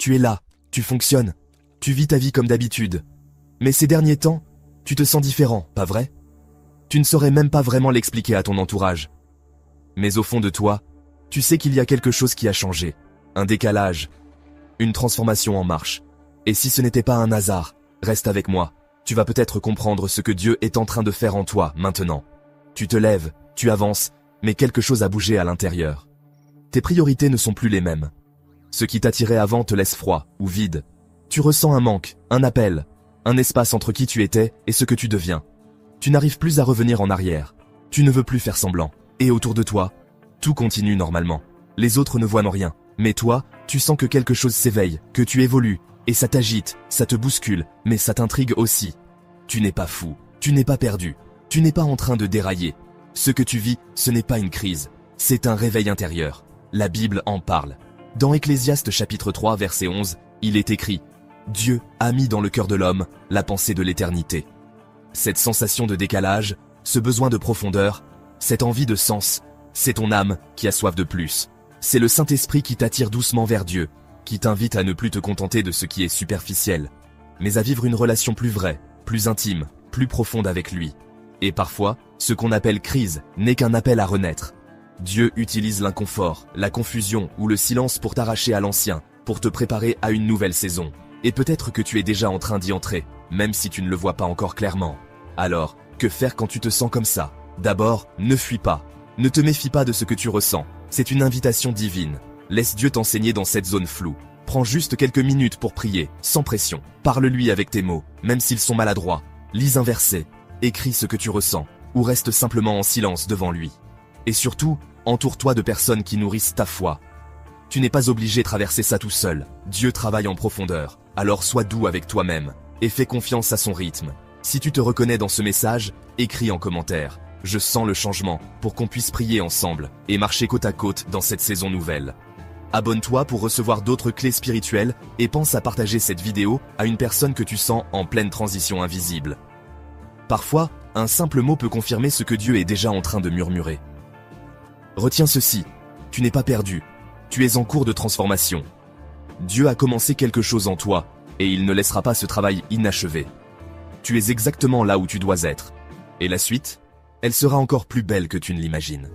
Tu es là, tu fonctionnes, tu vis ta vie comme d'habitude. Mais ces derniers temps, tu te sens différent, pas vrai? Tu ne saurais même pas vraiment l'expliquer à ton entourage. Mais au fond de toi, tu sais qu'il y a quelque chose qui a changé. Un décalage, une transformation en marche. Et si ce n'était pas un hasard, reste avec moi. Tu vas peut-être comprendre ce que Dieu est en train de faire en toi maintenant. Tu te lèves, tu avances, mais quelque chose a bougé à l'intérieur. Tes priorités ne sont plus les mêmes. Ce qui t'attirait avant te laisse froid ou vide. Tu ressens un manque, un appel, un espace entre qui tu étais et ce que tu deviens. Tu n'arrives plus à revenir en arrière. Tu ne veux plus faire semblant. Et autour de toi, tout continue normalement. Les autres ne voient rien. Mais toi, tu sens que quelque chose s'éveille, que tu évolues. Et ça t'agite, ça te bouscule, mais ça t'intrigue aussi. Tu n'es pas fou, tu n'es pas perdu, tu n'es pas en train de dérailler. Ce que tu vis, ce n'est pas une crise, c'est un réveil intérieur. La Bible en parle. Dans Ecclésiaste chapitre 3 verset 11, il est écrit « Dieu a mis dans le cœur de l'homme la pensée de l'éternité ». Cette sensation de décalage, ce besoin de profondeur, cette envie de sens, c'est ton âme qui a soif de plus. C'est le Saint-Esprit qui t'attire doucement vers Dieu, qui t'invite à ne plus te contenter de ce qui est superficiel, mais à vivre une relation plus vraie, plus intime, plus profonde avec lui. Et parfois, ce qu'on appelle crise n'est qu'un appel à renaître. Dieu utilise l'inconfort, la confusion ou le silence pour t'arracher à l'ancien, pour te préparer à une nouvelle saison. Et peut-être que tu es déjà en train d'y entrer, même si tu ne le vois pas encore clairement. Alors, que faire quand tu te sens comme ça? D'abord, ne fuis pas. Ne te méfie pas de ce que tu ressens. C'est une invitation divine. Laisse Dieu t'enseigner dans cette zone floue. Prends juste quelques minutes pour prier, sans pression. Parle-lui avec tes mots, même s'ils sont maladroits. Lis un verset, écris ce que tu ressens, ou reste simplement en silence devant lui. Et surtout, entoure-toi de personnes qui nourrissent ta foi. Tu n'es pas obligé de traverser ça tout seul. Dieu travaille en profondeur. Alors sois doux avec toi-même, et fais confiance à son rythme. Si tu te reconnais dans ce message, écris en commentaire. Je sens le changement, pour qu'on puisse prier ensemble, et marcher côte à côte dans cette saison nouvelle. Abonne-toi pour recevoir d'autres clés spirituelles et pense à partager cette vidéo à une personne que tu sens en pleine transition invisible. Parfois, un simple mot peut confirmer ce que Dieu est déjà en train de murmurer. Retiens ceci, tu n'es pas perdu, tu es en cours de transformation. Dieu a commencé quelque chose en toi et il ne laissera pas ce travail inachevé. Tu es exactement là où tu dois être. Et la suite, elle sera encore plus belle que tu ne l'imagines.